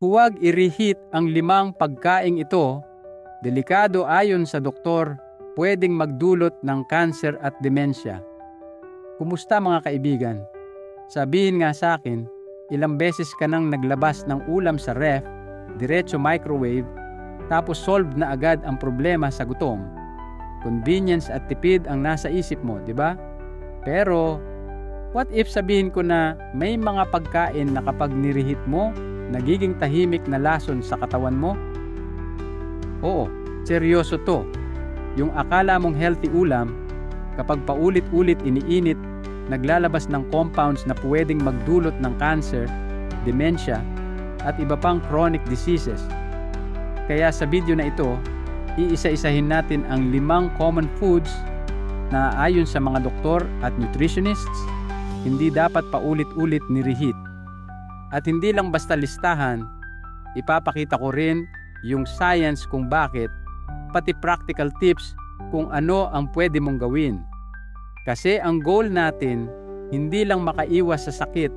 Huwag i-reheat ang 5 pagkaing ito. Delikado ayon sa doktor, pwedeng magdulot ng cancer at demensya. Kumusta mga kaibigan? Sabihin nga sa akin, ilang beses ka nang naglabas ng ulam sa ref, diretso microwave, tapos solve na agad ang problema sa gutom. Convenience at tipid ang nasa isip mo, di ba? Pero, what if sabihin ko na may mga pagkain na kapag nirehit mo, nagiging tahimik na lason sa katawan mo? Oo, seryoso to. Yung akala mong healthy ulam, kapag paulit-ulit iniinit, naglalabas ng compounds na pwedeng magdulot ng cancer, dementia, at iba pang chronic diseases. Kaya sa video na ito, iisa-isahin natin ang 5 common foods na ayon sa mga doktor at nutritionists, hindi dapat paulit-ulit ni-reheat. At hindi lang basta listahan, ipapakita ko rin yung science kung bakit, pati practical tips kung ano ang pwede mong gawin. Kasi ang goal natin, hindi lang makaiwas sa sakit,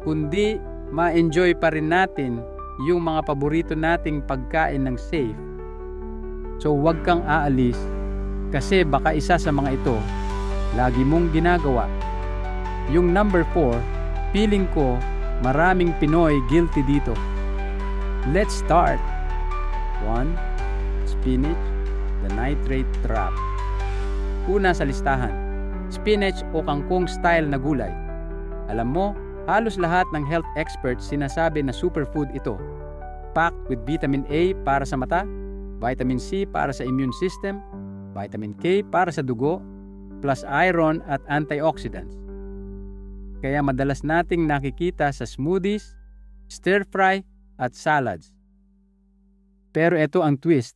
kundi ma-enjoy pa rin natin yung mga paborito nating pagkain ng safe. So huwag kang aalis, kasi baka isa sa mga ito, lagi mong ginagawa. Yung number 4, feeling ko maraming Pinoy guilty dito. Let's start. 1. Spinach, the nitrate trap. Una sa listahan, spinach o kangkong style na gulay. Alam mo, halos lahat ng health experts sinasabi na superfood ito. Packed with vitamin A para sa mata, vitamin C para sa immune system, vitamin K para sa dugo, plus iron at antioxidants. Kaya madalas nating nakikita sa smoothies, stir-fry at salads. Pero ito ang twist.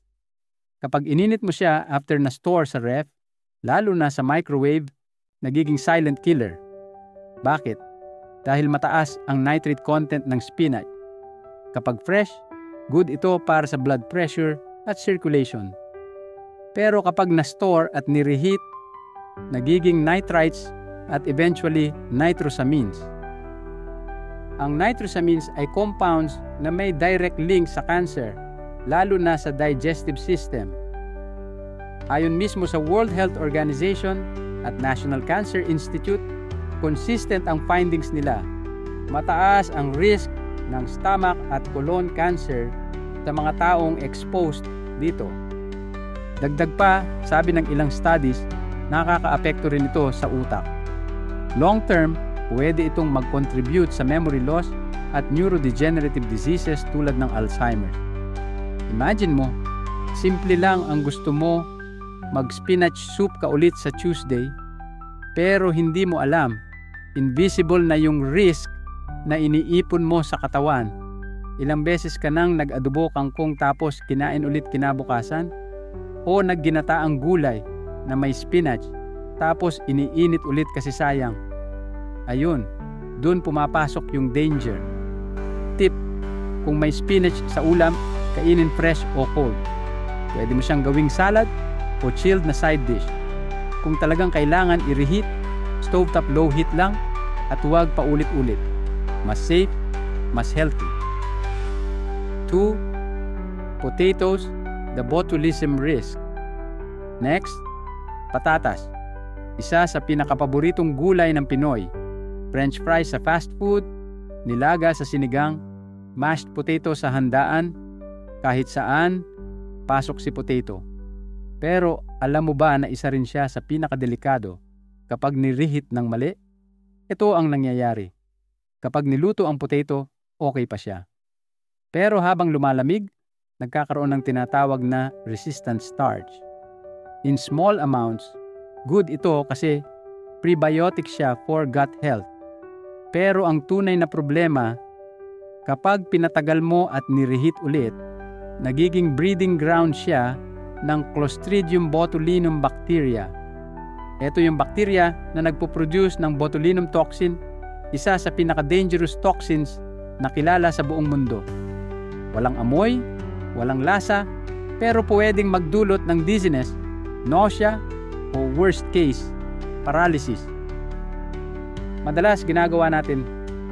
Kapag ininit mo siya after na-store sa ref, lalo na sa microwave, nagiging silent killer. Bakit? Dahil mataas ang nitrate content ng spinach. Kapag fresh, good ito para sa blood pressure at circulation. Pero kapag na-store at ni-reheat, nagiging nitrites at eventually nitrosamines. Ang nitrosamines ay compounds na may direct link sa cancer, lalo na sa digestive system. Ayon mismo sa World Health Organization at National Cancer Institute, consistent ang findings nila. Mataas ang risk ng stomach at colon cancer sa mga taong exposed dito. Dagdag pa, sabi ng ilang studies, nakakaapekto rin ito sa utak. Long term, pwede itong mag-contribute sa memory loss at neurodegenerative diseases tulad ng Alzheimer's. Imagine mo, simple lang ang gusto mo, mag-spinach soup ka ulit sa Tuesday, pero hindi mo alam, invisible na yung risk na iniipon mo sa katawan. Ilang beses ka nang nag-adobo kangkong tapos kinain ulit kinabukasan? O nagginataang gulay na may spinach tapos iniinit ulit kasi sayang. Ayun, dun pumapasok yung danger. Tip, kung may spinach sa ulam, kainin fresh o cold. Pwede mo siyang gawing salad o chilled na side dish. Kung talagang kailangan i-reheat, stovetop low heat lang at huwag paulit-ulit. Mas safe, mas healthy. 2. Potatoes, the botulism risk. Next, patatas. Isa sa pinakapaboritong gulay ng Pinoy. French fries sa fast food, nilaga sa sinigang, mashed potato sa handaan, kahit saan, pasok si potato. Pero alam mo ba na isa rin siya sa pinakadelikado kapag nireheat ng mali? Ito ang nangyayari. Kapag niluto ang potato, okay pa siya. Pero habang lumalamig, nagkakaroon ng tinatawag na resistant starch. In small amounts, good ito kasi prebiotic siya for gut health. Pero ang tunay na problema, kapag pinatagal mo at nireheat ulit, nagiging breeding ground siya ng Clostridium botulinum bacteria. Ito yung bacteria na nagpo-produce ng botulinum toxin, isa sa pinaka-dangerous toxins na kilala sa buong mundo. Walang amoy, walang lasa, pero pwedeng magdulot ng dizziness, nausea, o worst case, paralysis. Madalas ginagawa natin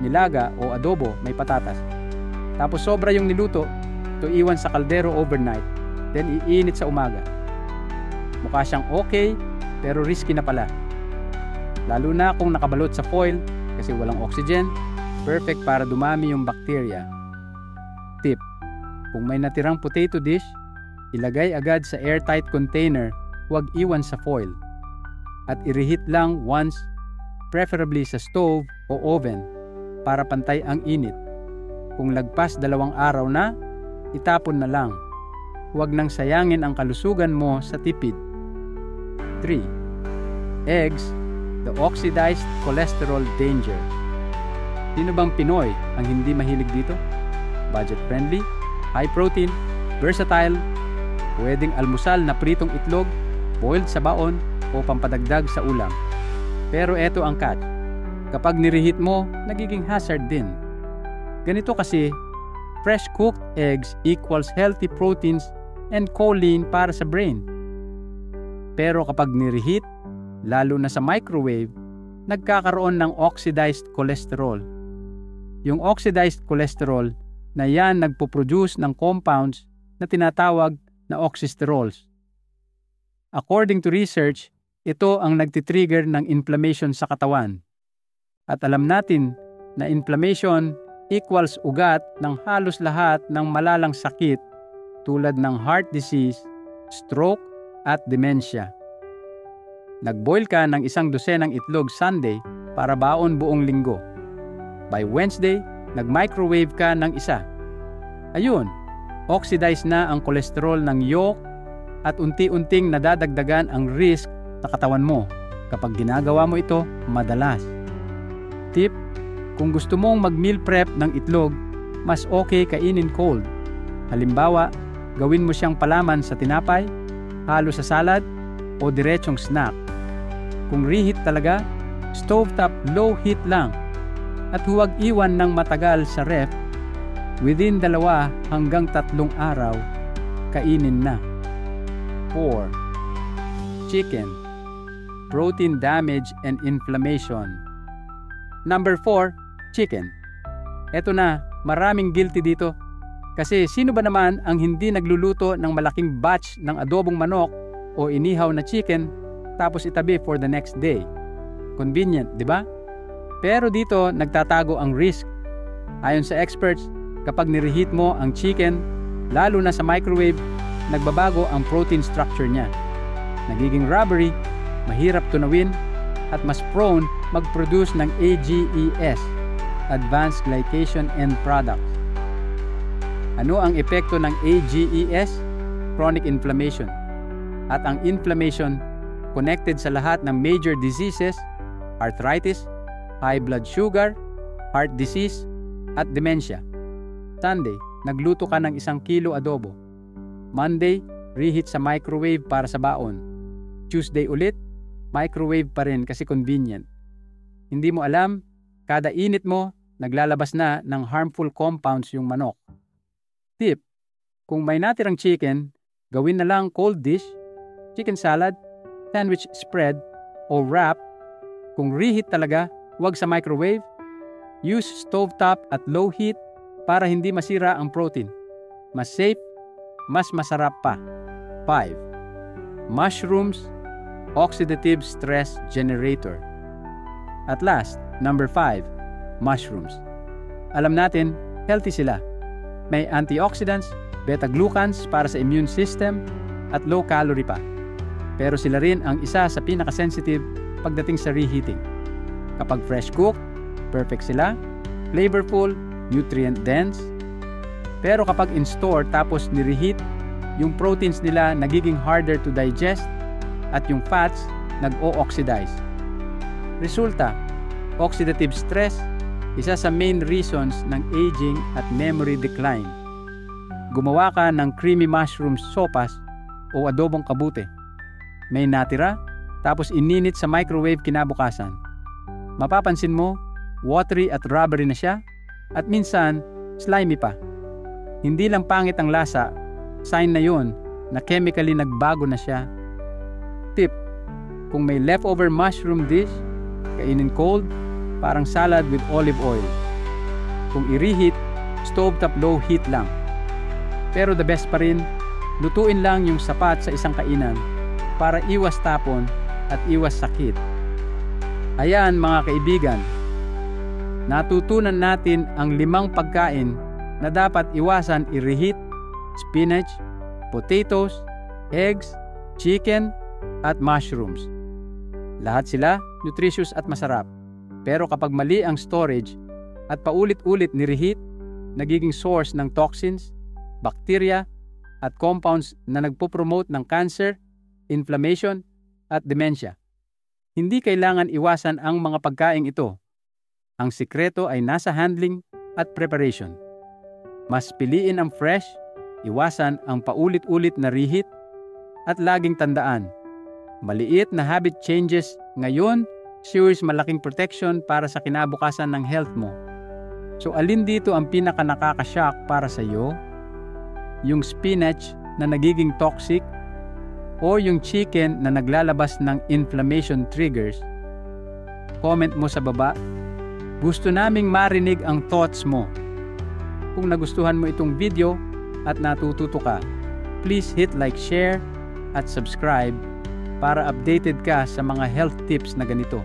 nilaga o adobo may patatas. Tapos sobra yung niluto, ito iwan sa kaldero overnight, then iinit sa umaga. Mukha siyang okay, pero risky na pala. Lalo na kung nakabalot sa foil kasi walang oxygen, perfect para dumami yung bacteria. Tip: kung may natirang potato dish, ilagay agad sa airtight container, huwag iwan sa foil. At i-reheat lang once, preferably sa stove o oven, para pantay ang init. Kung lagpas 2 araw na, itapon na lang. Huwag nang sayangin ang kalusugan mo sa tipid. 3. Eggs, the oxidized cholesterol danger. Sino bang Pinoy ang hindi mahilig dito? Budget-friendly, high-protein, versatile, pwedeng almusal na pritong itlog, boiled sa baon, o pampadagdag sa ulam. Pero eto ang catch. Kapag nireheat mo, nagiging hazard din. Ganito kasi, fresh cooked eggs equals healthy proteins and choline para sa brain. Pero kapag nireheat, lalo na sa microwave, nagkakaroon ng oxidized cholesterol. Yung oxidized cholesterol na yan nagpo-produce ng compounds na tinatawag na oxysterols. According to research, ito ang nagtitrigger ng inflammation sa katawan. At alam natin na inflammation equals ugat ng halos lahat ng malalang sakit tulad ng heart disease, stroke, at dementia. Nag-boil ka ng 12 itlog Sunday para baon buong linggo. By Wednesday, nag-microwave ka ng isa. Ayun, oxidize na ang kolesterol ng yolk at unti-unting nadadagdagan ang risk sa katawan mo kapag ginagawa mo ito madalas. Tip: kung gusto mong mag-meal prep ng itlog, mas okay kainin cold. Halimbawa, gawin mo siyang palaman sa tinapay, halo sa salad, o diretsong snack. Kung reheat talaga, stovetop low heat lang at huwag iwan ng matagal sa ref. Within 2 hanggang 3 araw, kainin na. 4. Chicken, protein damage and inflammation. Number 4, chicken. Eto na, maraming guilty dito. Kasi sino ba naman ang hindi nagluluto ng malaking batch ng adobong manok o inihaw na chicken tapos itabi for the next day? Convenient, di ba? Pero dito nagtatago ang risk. Ayon sa experts, kapag nireheat mo ang chicken, lalo na sa microwave, nagbabago ang protein structure niya. Nagiging rubbery, mahirap tunawin, at mas prone mag-produce ng AGEs, Advanced Glycation End Products. Ano ang epekto ng AGEs? Chronic inflammation. At ang inflammation, connected sa lahat ng major diseases, arthritis, high blood sugar, heart disease, at dementia. Sunday, nagluto ka ng 1 kilo adobo. Monday, reheat sa microwave para sa baon. Tuesday ulit, microwave pa rin kasi convenient. Hindi mo alam, kada init mo, naglalabas na ng harmful compounds yung manok. Tip: kung may natirang chicken, gawin na lang cold dish, chicken salad, sandwich spread, o wrap. Kung reheat talaga, huwag sa microwave. Use stovetop at low heat para hindi masira ang protein. Mas safe, mas masarap pa. 5. Mushrooms, oxidative stress generator. At last, number 5, mushrooms. Alam natin, healthy sila. May antioxidants, beta-glucans para sa immune system, at low calorie pa. Pero sila rin ang isa sa pinaka-sensitive pagdating sa reheating. Kapag fresh cooked, perfect sila, flavorful, nutrient-dense. Pero kapag in-store tapos ni-reheat, yung proteins nila nagiging harder to digest at yung fats nag-o-oxidize. Resulta, oxidative stress, isa sa main reasons ng aging at memory decline. Gumawa ka ng creamy mushroom sopas o adobong kabute. May natira, tapos ininit sa microwave kinabukasan. Mapapansin mo, watery at rubbery na siya, at minsan, slimy pa. Hindi lang pangit ang lasa, sign na yon na chemically nagbago na siya. Tip: kung may leftover mushroom dish, kainin cold, parang salad with olive oil. Kung i-reheat, stovetop low heat lang. Pero the best pa rin, lutuin lang yung sapat sa isang kainan para iwas tapon at iwas sakit. Ayan mga kaibigan, natutunan natin ang 5 pagkain na dapat iwasan i-reheat: spinach, potatoes, eggs, chicken, at mushrooms. Lahat sila nutritious at masarap. Pero kapag mali ang storage at paulit-ulit ni-reheat, nagiging source ng toxins, bacteria, at compounds na nagpo-promote ng cancer, inflammation, at dementia. Hindi kailangan iwasan ang mga pagkaing ito. Ang sikreto ay nasa handling at preparation. Mas piliin ang fresh, iwasan ang paulit-ulit na reheat, at laging tandaan, maliit na habit changes ngayon, serious malaking protection para sa kinabukasan ng health mo. So alin dito ang pinaka nakaka-shock para sa iyo? Yung spinach na nagiging toxic o yung chicken na naglalabas ng inflammation triggers? Comment mo sa baba. Gusto naming marinig ang thoughts mo. Kung nagustuhan mo itong video at natututo ka, please hit like, share, at subscribe para updated ka sa mga health tips na ganito.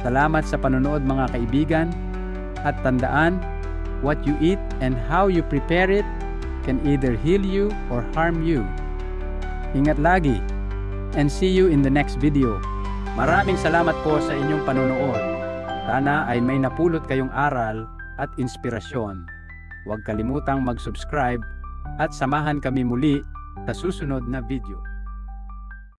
Salamat sa panonood mga kaibigan, at tandaan, what you eat and how you prepare it can either heal you or harm you. Ingat lagi, and see you in the next video. Maraming salamat po sa inyong panonood. Sana ay may napulot kayong aral at inspirasyon. Huwag kalimutang mag-subscribe at samahan kami muli sa susunod na video.